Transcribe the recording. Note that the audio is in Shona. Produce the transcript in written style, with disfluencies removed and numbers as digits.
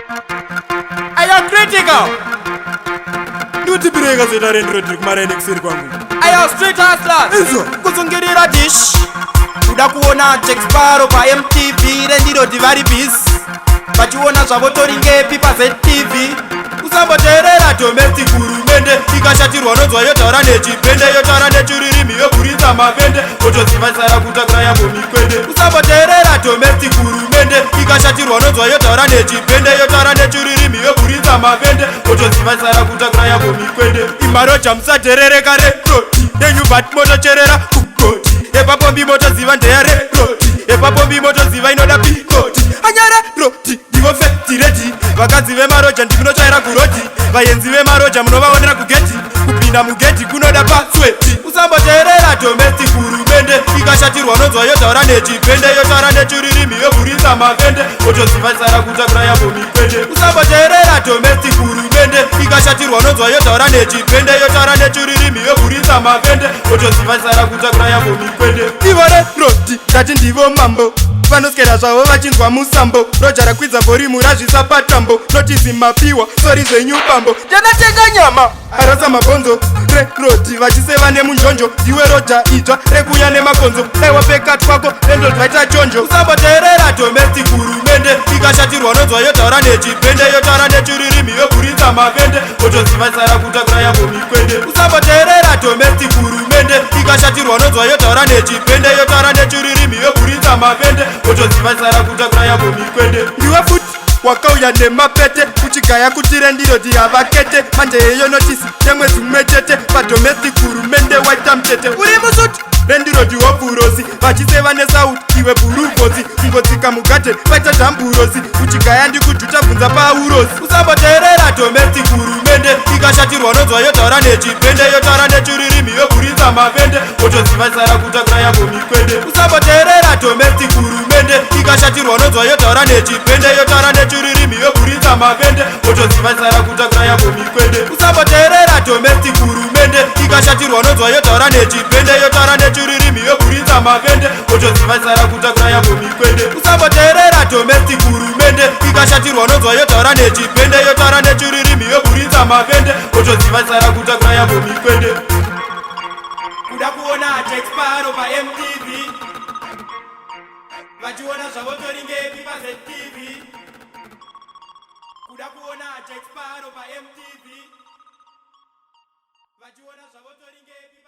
I am critical. Nduti bireka zeta rendro tiri kumara nekuseri kwangu. I am street hustlers. Izo Kuzungirira dish. Kuda kuona Jack Sparrow pa MTV rendiro divari bis. Vachiona zvavotori ngepi pa ZTV. Usamboteerera domestic hurumende ikashatirwa nonzwa yotaura nechipende yotaura nechiririmi yoburitsa mapende otoziva sara kutakura yangu mikwende. Usamboteerera domestic hurumende ikashatirwa nonzwa yotaura nechipende yotaura nechiririmi yoburitsa mapende otoziva sara kutakura yangu mikwende. Imaroja musaterereka rekroti yenyu but motocherera kukoti epapombi motoziva ndeya rekroti epapombi motoziva inoda pikoti anyara roti ndivo fektireti vakadzi vemaroja ndikunotsvaira kuroti vaenzi vemaroja munovaonera kugeti kupinda mugeti kunoda pasweti. Usamboteerera domestic hurumende ikashatirwa nonzwa yotaura nechipende yotaura nechiririmi yoburitsa mapende otoziva sara kutakura yangu mikwende. Usamboteerera domestic hurumende ikashatirwa nonzwa yotaura nechipende yotaura nechiririmi yoburitsa mapende otoziva sara kutakura yangu mikwende. Ivore roti ngati ndivo mambo vanoskera zvavo vachinzwa musambo roja rakwidza vhorimu razvisa patambo notisi mapiwa sori zvenyu bambo ndanatenga nyama arasa mabhonzo rekroti vachiseva nemunjonjo iwe roja idzva rekuuya nemakonzo aiwapeka twako rendodvaita chonjo. Usamboteerera domestic hurumende ikashatirwa nonzwa yotaura nechipende yotaura nechiririmi yoburitsa mapende otoziva sara kutakura yangu mikwende. Usamboteerera domestic hurumende ikashatirwa nonzwa yotaura nechipende yotaura nechiririmi yoburitsa mapende otoziva sara kutakura yangu mikwende. Ndiwe futi wakauya nemapete kuchigaya kuti rendiro ndihavakete manje yeyo notisi yemwedzi mumwe chete padomestic hurumende waita mutete uri musuti rendiro ndiwobhurosi vachiseva nesauti iwe bhurugozi kungodzika mugadheni vaita dhamburosi kuchigaya ndikujuta bvunza paurosi. Usamboteerera domestic hurumende ikashatirwa nonzwa yotaura nechipende yotaura nechiririmi yoburitsa mapende otoziva sara kutakura yangu mikwende. Usamboteerera domestic hurumende ikashatirwa nonzwa yotaura nechipende yotaura nechiririmi yoburitsa mapende otoziva sara kutakura yangu mikwende. Usamboteerera domestic hurumende ikashatirwa nonzwa yotaura nechipende yotaura nechiririmi yoburitsa mapende otoziva sara kutakura yangu mikwende. Usamboteerera domestic hurumende ikashatirwa nonzwa yotaura nechipende yotaura nechiririmi yoburitsa mapende otoziva sara kutakura yangu mikwende. Kuda kuona Jack Sparrow pa MTV vachiona zvavotori ngepi pa ZTV. Kuda kuona Jack Sparrow pa MTV vachiona zvavotori ngepi